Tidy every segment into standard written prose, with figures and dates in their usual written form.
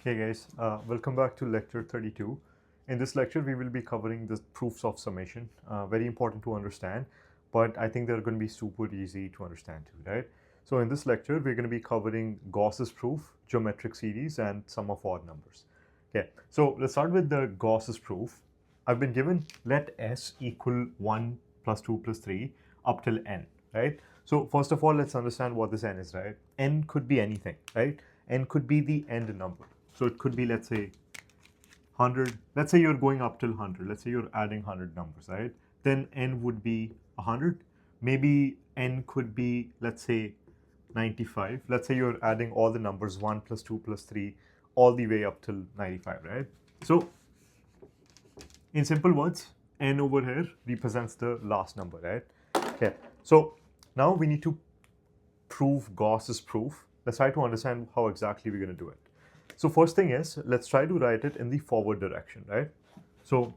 Hey guys, welcome back to lecture 32. In this lecture, we will be covering the proofs of summation. Very important to understand, but I think they're going to be super easy to understand too, right? So in this lecture, we're going to be covering Gauss's proof, geometric series, and sum of odd numbers. Okay, so let's start with the Gauss's proof. I've been given let S equal 1 plus 2 plus 3 up till n, right? So first of all, let's understand what this n is, right? N could be anything, right? N could be the end number. So it could be, let's say, 100. Let's say you're going up till 100. Let's say you're adding 100 numbers, right? Then n would be 100. Maybe n could be, let's say, 95. Let's say you're adding all the numbers 1 plus 2 plus 3 all the way up till 95, right? So in simple words, n over here represents the last number, right? Okay. So now we need to prove Gauss's proof. Let's try to understand how exactly we're going to do it. So first thing is, let's try to write it in the forward direction, right? So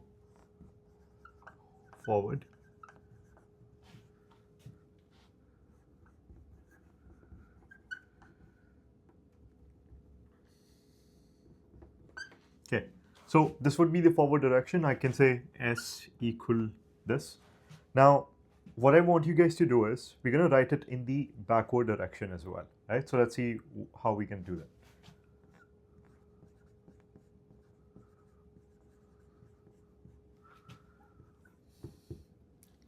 forward. Okay, so this would be the forward direction. I can say S equal this. Now, what I want you guys to do is, we're going to write it in the backward direction as well, right? So let's see how we can do that.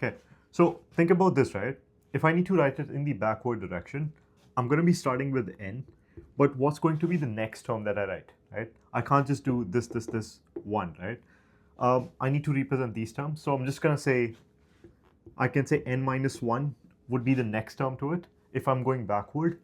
Okay, so think about this, right? If I need to write it in the backward direction, I'm going to be starting with n, but what's going to be the next term that I write, right? I can't just do this, 1, right? I need to represent these terms, so I'm just going to say, I can say n minus 1 would be the next term to it if I'm going backward,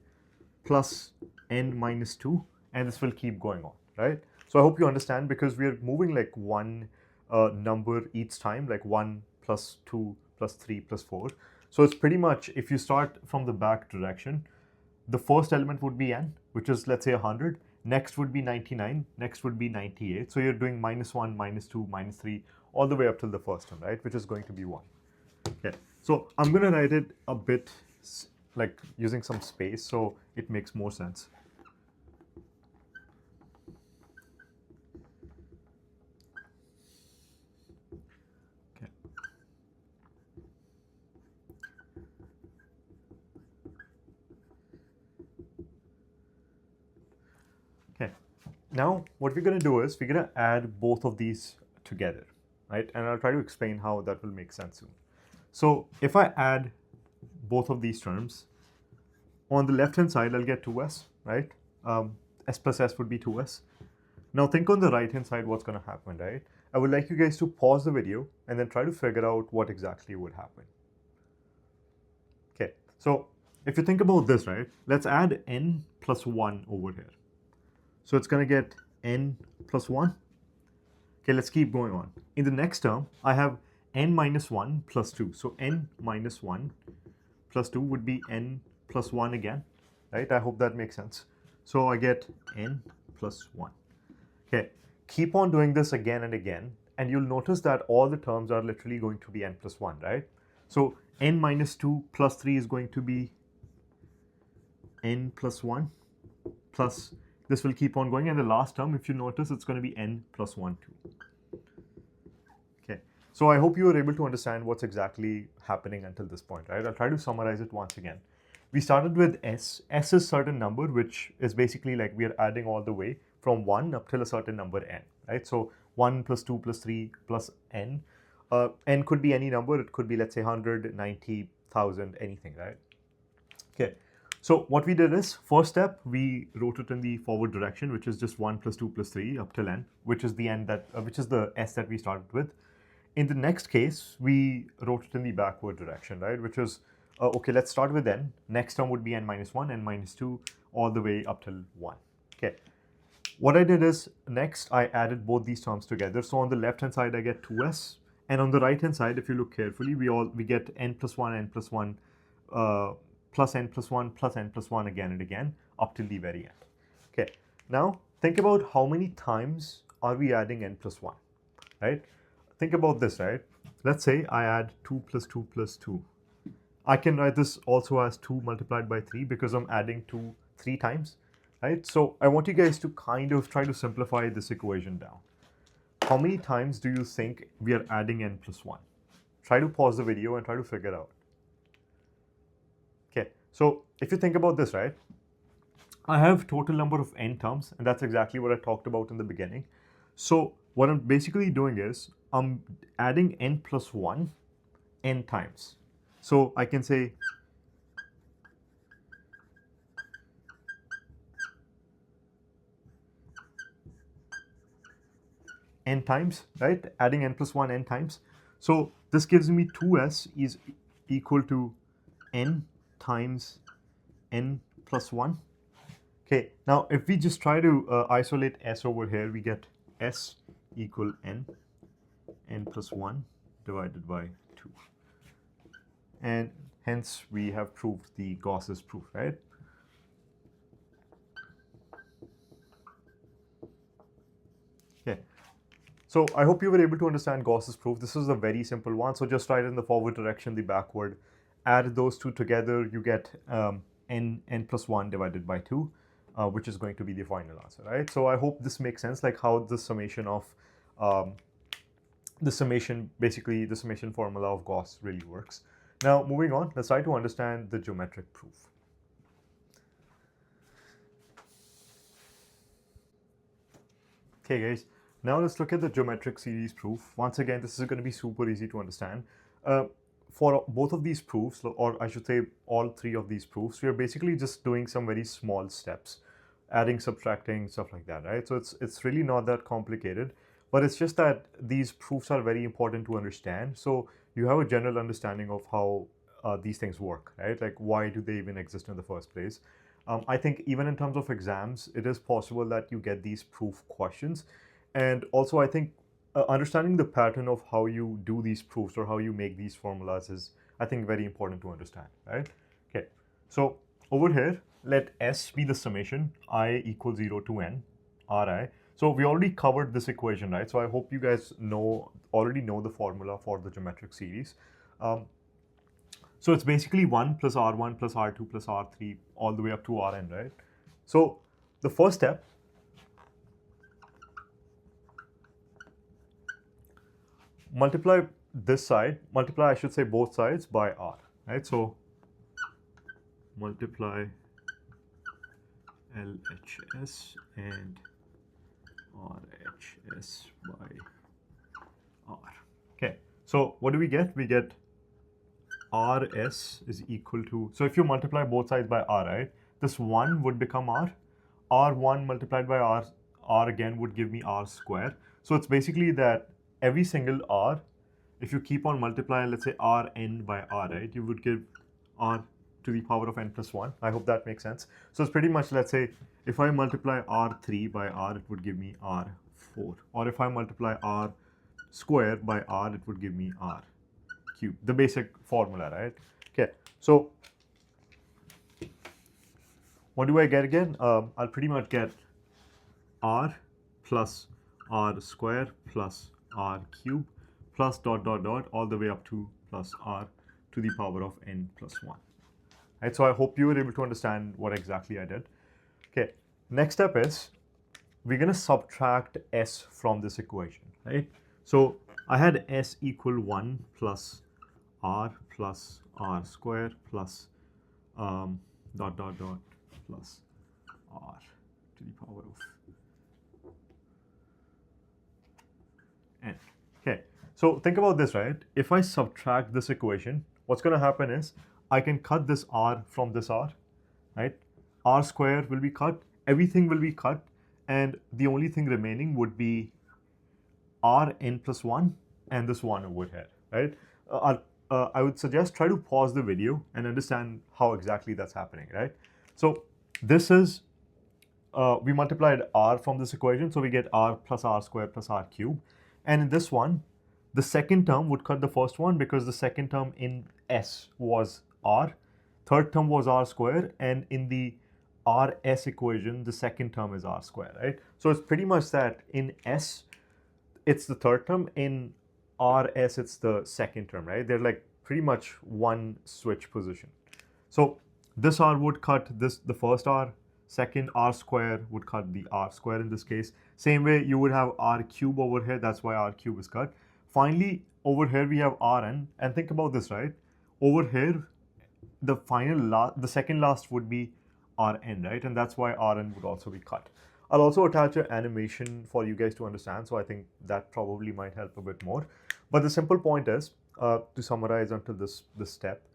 plus n minus 2, and this will keep going on, right? So I hope you understand, because we are moving like one number each time, like 1 plus 2 plus 3 plus 4. So it's pretty much, if you start from the back direction, the first element would be n, which is, let's say, 100. Next would be 99. Next would be 98. So you're doing minus 1, minus 2, minus 3, all the way up till the first term, right? Which is going to be 1. Okay. So I'm going to write it a bit like using some space so it makes more sense. Okay. Okay. Now what we're going to do is we're going to add both of these together, right? And I'll try to explain how that will make sense soon. So if I add both of these terms, on the left hand side I'll get 2s, right? S plus s would be 2s. Now think on the right hand side what's going to happen, right? I would like you guys to pause the video and then try to figure out what exactly would happen. Okay, so if you think about this, right, let's add n plus 1 over here. So it's going to get n plus 1. Okay, let's keep going on. In the next term, I have n minus 1 plus 2. So n minus 1 plus 2 would be n plus 1 again, right? I hope that makes sense. So I get n plus 1. Okay, keep on doing this again and again, and you'll notice that all the terms are literally going to be n plus 1, right? So n minus 2 plus 3 is going to be n plus 1, plus this will keep on going, and the last term, if you notice, it's going to be n plus 1 too. Okay, so I hope you were able to understand what's exactly happening until this point, right? I'll try to summarize it once again. We started with s. S is certain number, which is basically like we are adding all the way from 1 up till a certain number n, right? So 1 plus 2 plus 3 plus n. N could be any number. It could be, let's say, 100, 90, 1,000, anything, right? Okay. So what we did is, first step, we wrote it in the forward direction, which is just 1 plus 2 plus 3 up till n, which is the n that, which is the s that we started with. In the next case, we wrote it in the backward direction, right? Which is, okay, let's start with n. Next term would be n minus 1, n minus 2, all the way up till 1. Okay. What I did is, next, I added both these terms together. So on the left-hand side, I get 2s. And on the right-hand side, if you look carefully, we get n plus 1, n plus 1, plus n plus 1, plus n plus 1 again and again, up till the very end. Okay. Now, think about how many times are we adding n plus 1, right? Think about this, right? Let's say I add 2 plus 2 plus 2. I can write this also as 2 multiplied by 3 because I'm adding 2 3 times. right? So I want you guys to kind of try to simplify this equation down. How many times do you think we are adding n plus 1? Try to pause the video and try to figure out. Okay, so if you think about this, right, I have total number of n terms, and that's exactly what I talked about in the beginning. So what I'm basically doing is I'm adding n plus 1 n times. So I can say n times, right? Adding n plus 1 n times. So this gives me 2s is equal to n times n plus 1. Okay, now if we just try to isolate s over here, we get s equal n plus 1 divided by 2. And hence we have proved the Gauss's proof, right? Okay. So I hope you were able to understand Gauss's proof. This is a very simple one. So just write in the forward direction, the backward. Add those two together, you get n plus 1 divided by 2, which is going to be the final answer, right? So I hope this makes sense, like how the summation of basically the summation formula of Gauss really works. Now moving on, let's try to understand the geometric proof. Okay guys, now let's look at the geometric series proof. Once again, this is going to be super easy to understand. For both of these proofs, or I should say all three of these proofs, we are basically just doing some very small steps, adding, subtracting, stuff like that, right? So it's really not that complicated, but it's just that these proofs are very important to understand. So you have a general understanding of how these things work, right? Like why do they even exist in the first place? I think even in terms of exams, it is possible that you get these proof questions. And also I think understanding the pattern of how you do these proofs or how you make these formulas is, I think, very important to understand, right? Okay, so over here, let S be the summation I equals 0 to n Ri. So we already covered this equation, right? So I hope you guys already know the formula for the geometric series. So it's basically 1 plus R1 plus R2 plus R3 all the way up to Rn, right? So the first step, multiply this side, I should say both sides by R, right? So multiply LHS and RHS by R. Okay, so what do we get? We get RS is equal to, so if you multiply both sides by R, right, this 1 would become R. R1 multiplied by R again would give me R square. So it's basically that every single R, if you keep on multiplying, let's say Rn by R, right, you would give R to the power of n plus 1. I hope that makes sense. So it's pretty much, let's say, if I multiply R3 by R, it would give me R4. Or if I multiply R square by R, it would give me R cube, the basic formula, right? Okay, so what do I get again? I'll pretty much get R plus R square plus R cube plus dot dot dot all the way up to plus R to the power of n plus 1. Right, so I hope you were able to understand what exactly I did. Okay, next step is we're going to subtract s from this equation, right? So I had s equal 1 plus R square plus dot dot dot plus R to the power of n. Okay, so think about this, right? If I subtract this equation, what's going to happen is I can cut this R from this R, right? R square will be cut, everything will be cut, and the only thing remaining would be Rn plus 1 and this 1 over here, right? I would suggest try to pause the video and understand how exactly that's happening, right? So this is, we multiplied R from this equation, so we get R plus R square plus R cube. And in this one, the second term would cut the first one because the second term in S was R, third term was R square, and in the RS equation, the second term is R square, right? So it's pretty much that in S, it's the third term, in RS, it's the second term, right? They're like pretty much one switch position. So this R would cut this, the first R, Second, r square would cut the r square in this case. Same way you would have r cube over here, that's why r cube is cut. Finally, over here we have rn, and think about this, right? Over here, the second last would be rn, right? And that's why rn would also be cut. I'll also attach an animation for you guys to understand, so I think that probably might help a bit more. But the simple point is, to summarize until this step,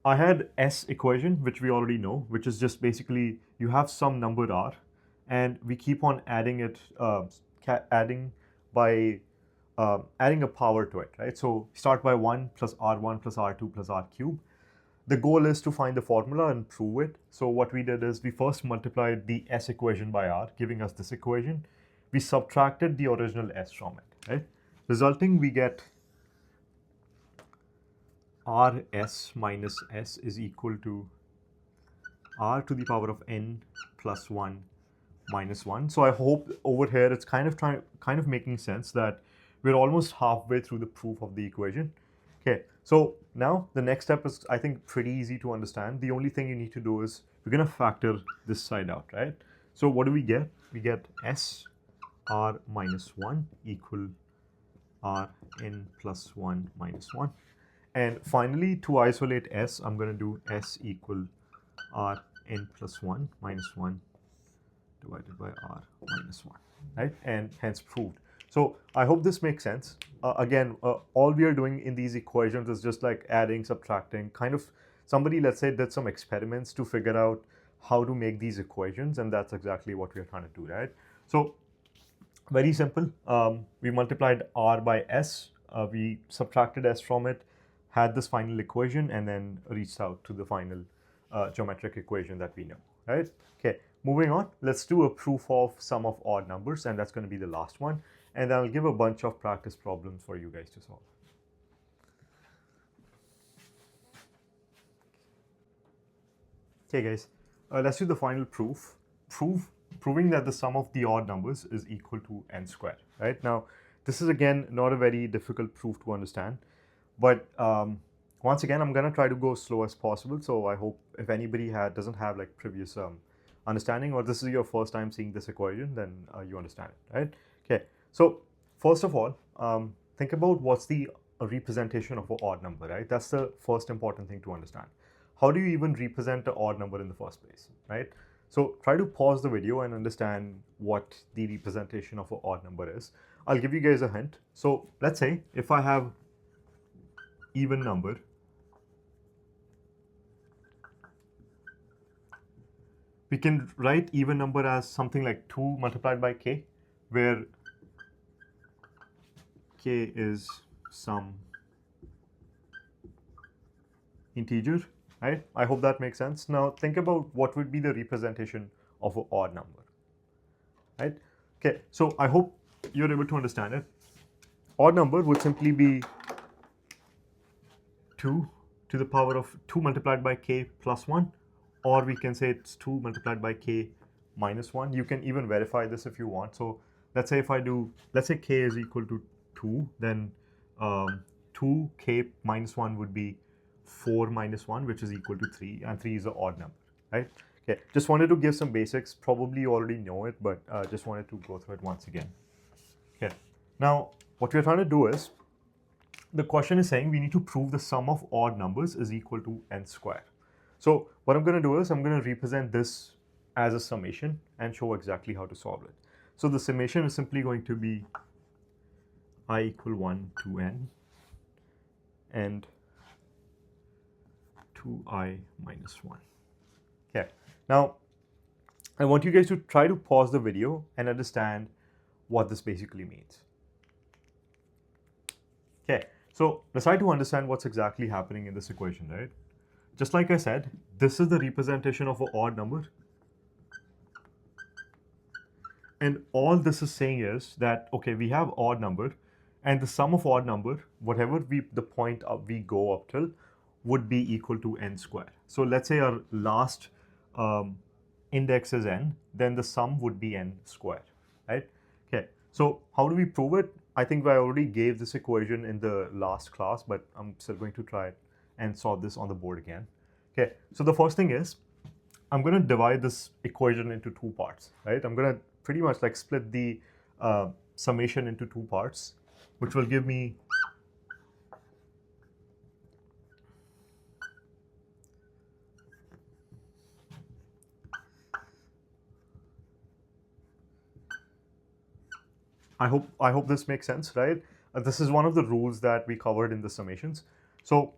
I had S equation, which we already know, which is just basically you have some number r, and we keep on adding it, adding a power to it, right? So start by 1 plus r1 plus r2 plus r cube. The goal is to find the formula and prove it. So what we did is we first multiplied the S equation by r, giving us this equation. We subtracted the original S from it, right? Resulting, we get rs minus s is equal to r to the power of n plus 1 minus 1. So I hope over here it's kind of making sense that we're almost halfway through the proof of the equation. Okay, so now the next step is, I think, pretty easy to understand. The only thing you need to do is we're going to factor this side out, right? So what do we get? We get s r minus 1 equal r n plus 1 minus 1. And finally, to isolate s, I'm going to do s equal r n plus 1 minus 1 divided by r minus 1, right? And hence proved. So I hope this makes sense. Again, all we are doing in these equations is just like adding, subtracting, kind of somebody, let's say, did some experiments to figure out how to make these equations, and that's exactly what we are trying to do, right? So very simple. We multiplied r by s, we subtracted s from it, had this final equation, and then reached out to the final geometric equation that we know, right? Okay, moving on, let's do a proof of sum of odd numbers, and that's going to be the last one. And I'll give a bunch of practice problems for you guys to solve. Okay guys, let's do the final proof. Proving that the sum of the odd numbers is equal to n squared, right? Now, this is again not a very difficult proof to understand, but once again, I'm gonna try to go slow as possible. So I hope if anybody doesn't have like previous understanding, or this is your first time seeing this equation, then you understand it, right? Okay, so first of all, think about what's the representation of an odd number, right? That's the first important thing to understand. How do you even represent an odd number in the first place, right? So try to pause the video and understand what the representation of an odd number is. I'll give you guys a hint. So let's say if I have even number, we can write even number as something like 2 multiplied by k, where k is some integer, right? I hope that makes sense. Now think about what would be the representation of an odd number, right? Okay, so I hope you're able to understand it. Odd number would simply be 2 to the power of 2 multiplied by k plus 1, or we can say it's 2 multiplied by k minus 1. You can even verify this if you want. So let's say if I do, let's say k is equal to 2, then 2k minus 1 would be 4 minus 1, which is equal to 3, and 3 is an odd number, right? Okay, just wanted to give some basics. Probably you already know it, but just wanted to go through it once again. Okay, now what we're trying to do is, the question is saying we need to prove the sum of odd numbers is equal to n squared. So what I'm going to do is I'm going to represent this as a summation and show exactly how to solve it. So the summation is simply going to be I equal 1 to n and 2i minus 1. Okay, now I want you guys to try to pause the video and understand what this basically means. Okay, so let's try to understand what's exactly happening in this equation, right? Just like I said, this is the representation of an odd number. And all this is saying is that, okay, we have odd number, and the sum of odd number, whatever the point we go up till, would be equal to n squared. So let's say our last index is n, then the sum would be n squared, right? Okay, so how do we prove it? I think I already gave this equation in the last class, but I'm still going to try it and solve this on the board again. Okay, so the first thing is, I'm going to divide this equation into two parts, right? I'm going to pretty much like split the summation into two parts, which will give me I hope this makes sense, right? This is one of the rules that we covered in the summations. So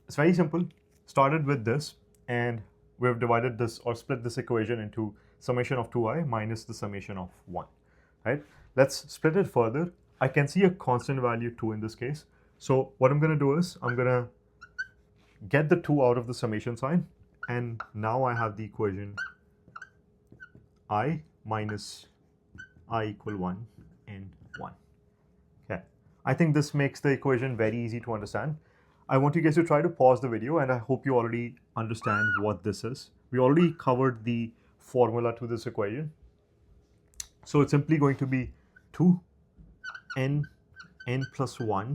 it's very simple. Started with this, and we've divided this or split this equation into summation of 2i minus the summation of 1, right? Let's split it further. I can see a constant value 2 in this case. So what I'm going to do is I'm going to get the 2 out of the summation sign, and now I have the equation I minus I equal 1 and 1. Okay, I think this makes the equation very easy to understand. I want you guys to try to pause the video, and I hope you already understand what this is. We already covered the formula to this equation. So it's simply going to be 2n plus 1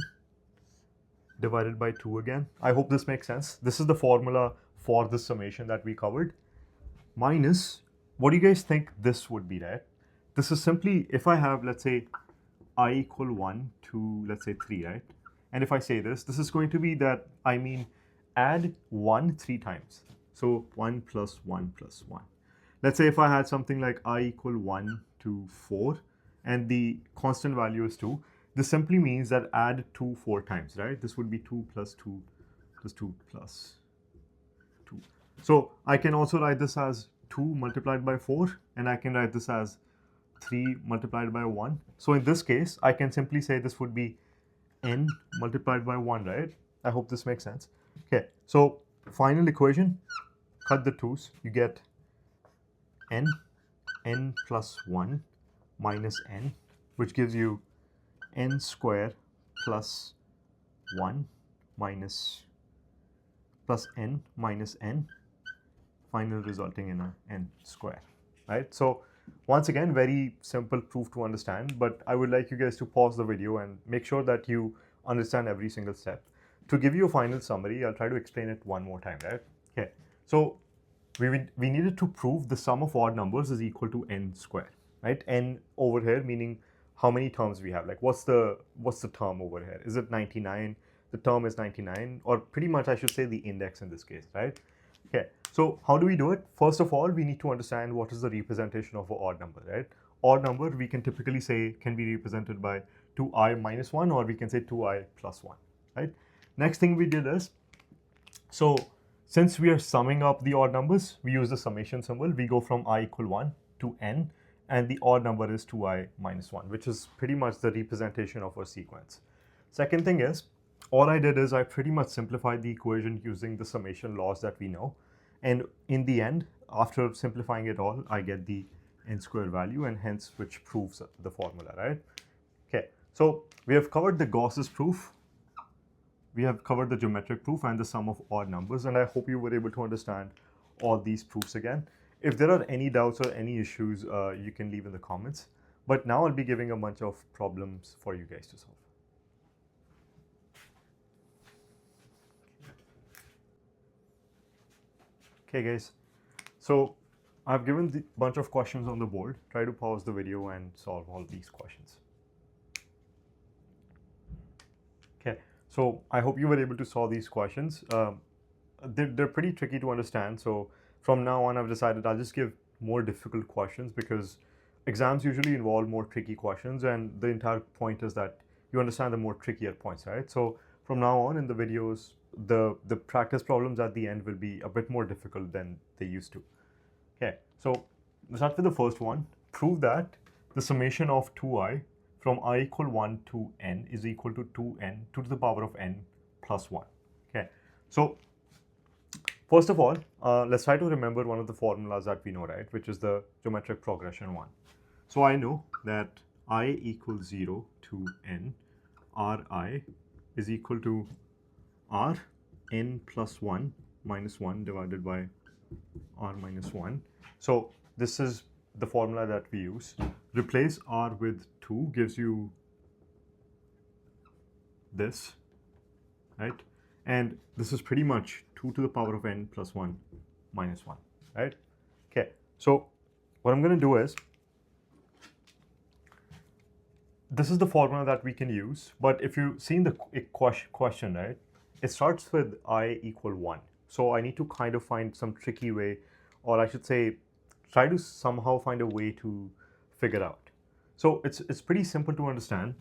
divided by 2 again. I hope this makes sense. This is the formula for the summation that we covered. Minus, what do you guys think this would be, right? This is simply, if I have, let's say, I equal 1 to, let's say, 3, right? And if I say this is going to be that, I mean, add 1 3 times. So 1 plus 1 plus 1. Let's say if I had something like I equal 1 to 4, and the constant value is 2, this simply means that add 2 4 times, right? This would be 2 plus 2 plus 2 plus 2. So I can also write this as 2 multiplied by 4, and I can write this as 3 multiplied by 1. So in this case, I can simply say this would be n multiplied by 1, right? I hope this makes sense. Okay, so final equation, cut the 2's, you get n plus 1 minus n, which gives you n square plus 1 minus plus n minus n, final resulting in a n square, right? So once again, very simple proof to understand, but I would like you guys to pause the video and make sure that you understand every single step. To give you a final summary, I'll try to explain it one more time, right? Okay, so we needed to prove the sum of odd numbers is equal to n square, right? N over here meaning how many terms we have, like what's the term over here? Is it 99? The term is 99, or pretty much I should say the index in this case, right? Okay, so how do we do it? First of all, we need to understand what is the representation of an odd number, right? Odd number, we can typically say can be represented by 2i minus 1, or we can say 2i plus 1, right? Next thing we did is, so since we are summing up the odd numbers, we use the summation symbol. We go from I equal 1 to n, and the odd number is 2i minus 1, which is pretty much the representation of our sequence. Second thing is, all I did is I pretty much simplified the equation using the summation laws that we know. And in the end, after simplifying it all, I get the n square value, and hence which proves the formula, right? Okay, so we have covered the Gauss's proof. We have covered the geometric proof and the sum of odd numbers, and I hope you were able to understand all these proofs again. If there are any doubts or any issues, you can leave in the comments. But now I'll be giving a bunch of problems for you guys to solve. Okay guys, so I've given the bunch of questions on the board. Try to pause the video and solve all these questions. Okay, so I hope you were able to solve these questions. They're pretty tricky to understand, so from now on I've decided I'll just give more difficult questions, because exams usually involve more tricky questions, and the entire point is that you understand the more trickier points, right? So from now on in the videos, the practice problems at the end will be a bit more difficult than they used to. Okay, so let's start with the first one. Prove that the summation of 2i from I equal 1 to n is equal to 2n to the power of n plus 1. Okay, so first of all, let's try to remember one of the formulas that we know, right, which is the geometric progression one. So I know that I equals 0 to n, Ri is equal to R n plus 1 minus 1 divided by R minus 1. So this is the formula that we use. Replace R with 2 gives you this, right? And this is pretty much 2 to the power of n plus 1 minus 1, right? Okay, so what I'm going to do is, this is the formula that we can use, but if you've seen the question, right, it starts with I equal 1. So I need to kind of find some tricky way, or I should say, try to somehow find a way to figure out. So it's pretty simple to understand.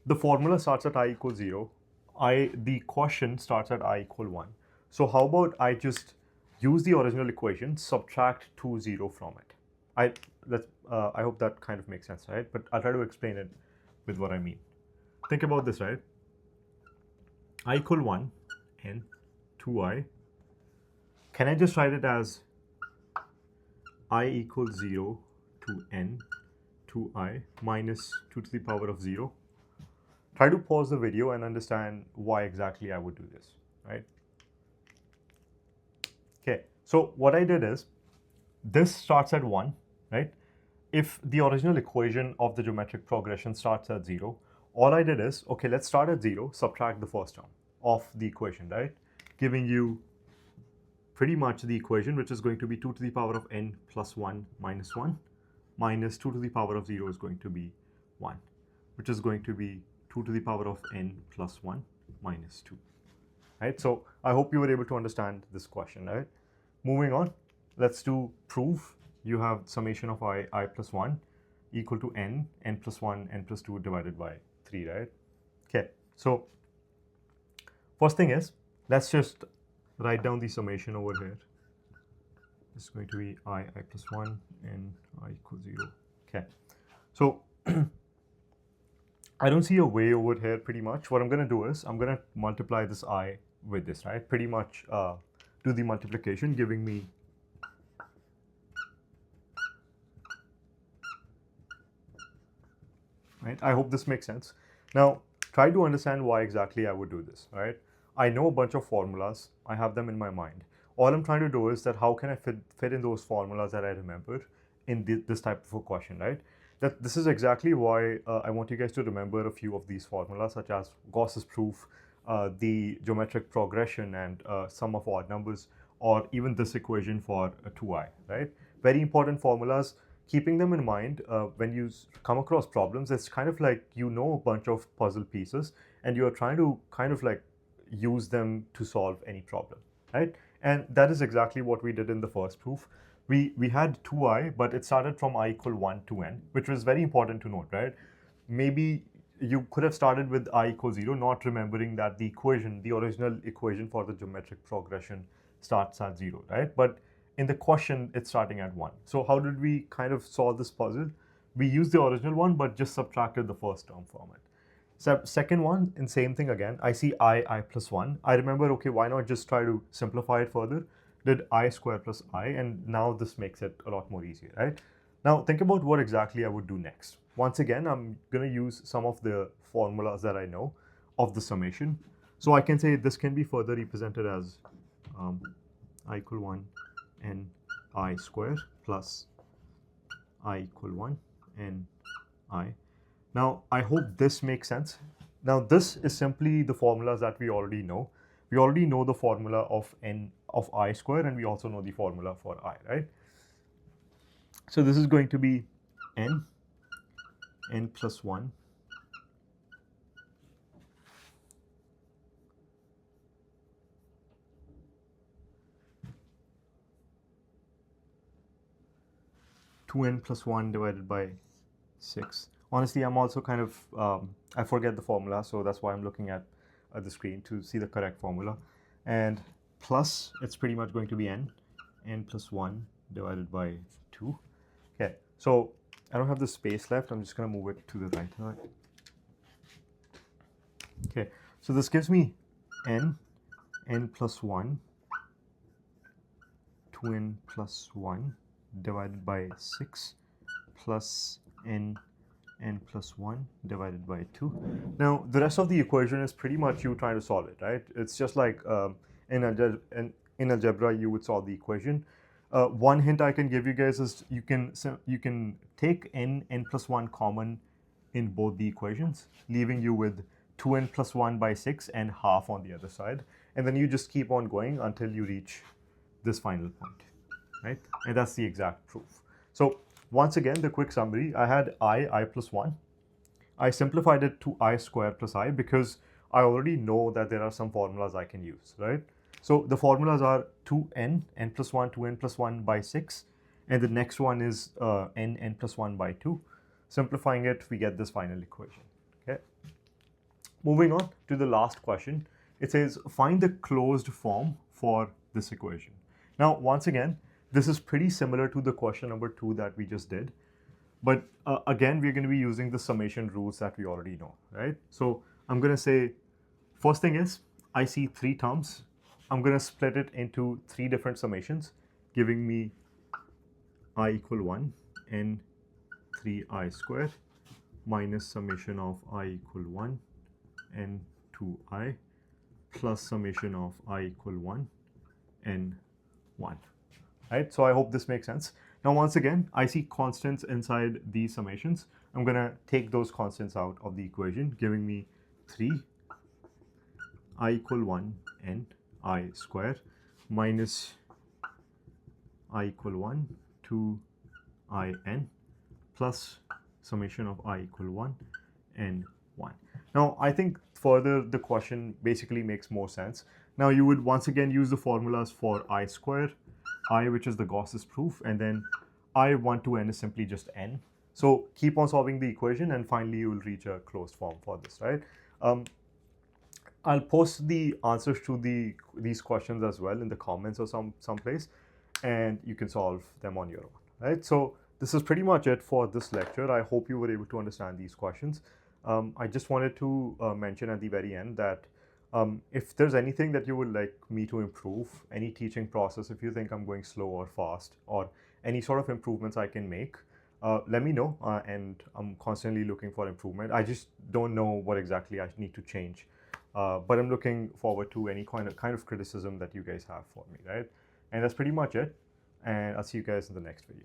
The formula starts at I equals 0. The question starts at I equal 1. So how about I just use the original equation, subtract 2, 0 from it. I hope that kind of makes sense, right? But I'll try to explain it with what I mean. Think about this, right? I equal 1 and 2i. Can I just write it as I equals 0 to n 2i minus 2 to the power of 0? Try to pause the video and understand why exactly I would do this, right? Okay, so what I did is, this starts at 1, right? If the original equation of the geometric progression starts at 0, all I did is, okay, let's start at 0, subtract the first term of the equation, right? Giving you pretty much the equation, which is going to be 2 to the power of n plus 1 minus 1, minus 2 to the power of 0 is going to be 1, which is going to be 2 to the power of n plus 1 minus 2, right? So I hope you were able to understand this question, right? Moving on, let's do proof. You have summation of I plus 1 equal to n plus 1, n plus 2 divided by 3, right? Okay, so first thing is, let's just write down the summation over here. This is going to be I plus 1 and I equals 0. Okay, so I don't see a way over here pretty much. What I'm going to do is, I'm going to multiply this I with this, right? Pretty much do the multiplication, giving me right? I hope this makes sense. Now, try to understand why exactly I would do this, right? I know a bunch of formulas. I have them in my mind. All I'm trying to do is that how can I fit in those formulas that I remember in this type of a question, right? That this is exactly why I want you guys to remember a few of these formulas, such as Gauss's proof, the geometric progression, and sum of odd numbers, or even this equation for 2i, right? Very important formulas. Keeping them in mind when you come across problems, it's kind of like you know a bunch of puzzle pieces and you're trying to kind of like use them to solve any problem, right? And that is exactly what we did in the first proof. We had 2i, but it started from I equal 1 to n, which was very important to note, right? Maybe you could have started with I equals 0, not remembering that the equation, the original equation for the geometric progression starts at 0, right? But in the question, it's starting at 1. So how did we kind of solve this puzzle? We used the original one, but just subtracted the first term from it. So second one, and same thing again. I see I plus 1. I remember, okay, why not just try to simplify it further? Did I square plus I, and now this makes it a lot more easier, right? Now think about what exactly I would do next. Once again, I'm going to use some of the formulas that I know of the summation. So I can say this can be further represented as I equal 1 and I square plus I equal 1 and I. Now, I hope this makes sense. Now, this is simply the formulas that we already know. We already know the formula of n of I square, and we also know the formula for I, right? So this is going to be n plus 1 2n plus 1 divided by 6. Honestly, I'm also kind of, I forget the formula, so that's why I'm looking at the screen to see the correct formula. And plus, it's pretty much going to be n plus 1 divided by 2. Okay, so I don't have the space left. I'm just going to move it to the right side. Okay, so this gives me n plus 1, 2n plus 1 divided by 6 plus n plus 1 divided by 2. Now, the rest of the equation is pretty much you trying to solve it, right? It's just like in algebra, you would solve the equation. One hint I can give you guys is you can take n plus 1 common in both the equations, leaving you with 2n plus 1 by 6 and half on the other side. And then you just keep on going until you reach this final point, right? And that's the exact proof. So once again, the quick summary, I had I plus 1. I simplified it to I squared plus I because I already know that there are some formulas I can use, right? So the formulas are 2n, n plus 1, 2n plus 1 by 6. And the next one is n plus 1 by 2. Simplifying it, we get this final equation, okay? Moving on to the last question. It says, find the closed form for this equation. Now, once again, this is pretty similar to the question number 2 that we just did. But again, we're going to be using the summation rules that we already know, right? So I'm going to say, first thing is, I see 3 terms. I'm going to split it into 3 different summations, giving me I equal 1 and 3i squared minus summation of I equal 1 and 2i plus summation of I equal 1 and 1. Right? So I hope this makes sense. Now, once again, I see constants inside these summations. I'm going to take those constants out of the equation, giving me 3 I equal 1 and I squared minus I equal 1 2 I n plus summation of I equal 1 and 1. Now, I think further the question basically makes more sense. Now, you would once again use the formulas for I squared, I, which is the Gauss's proof, and then I1 to n is simply just n. So keep on solving the equation, and finally you will reach a closed form for this, right? I'll post the answers to these questions as well in the comments or someplace, and you can solve them on your own, right? So this is pretty much it for this lecture. I hope you were able to understand these questions. I just wanted to mention at the very end that if there's anything that you would like me to improve, any teaching process, if you think I'm going slow or fast, or any sort of improvements I can make, let me know, and I'm constantly looking for improvement. I just don't know what exactly I need to change, but I'm looking forward to any kind of criticism that you guys have for me, right? And that's pretty much it, and I'll see you guys in the next video.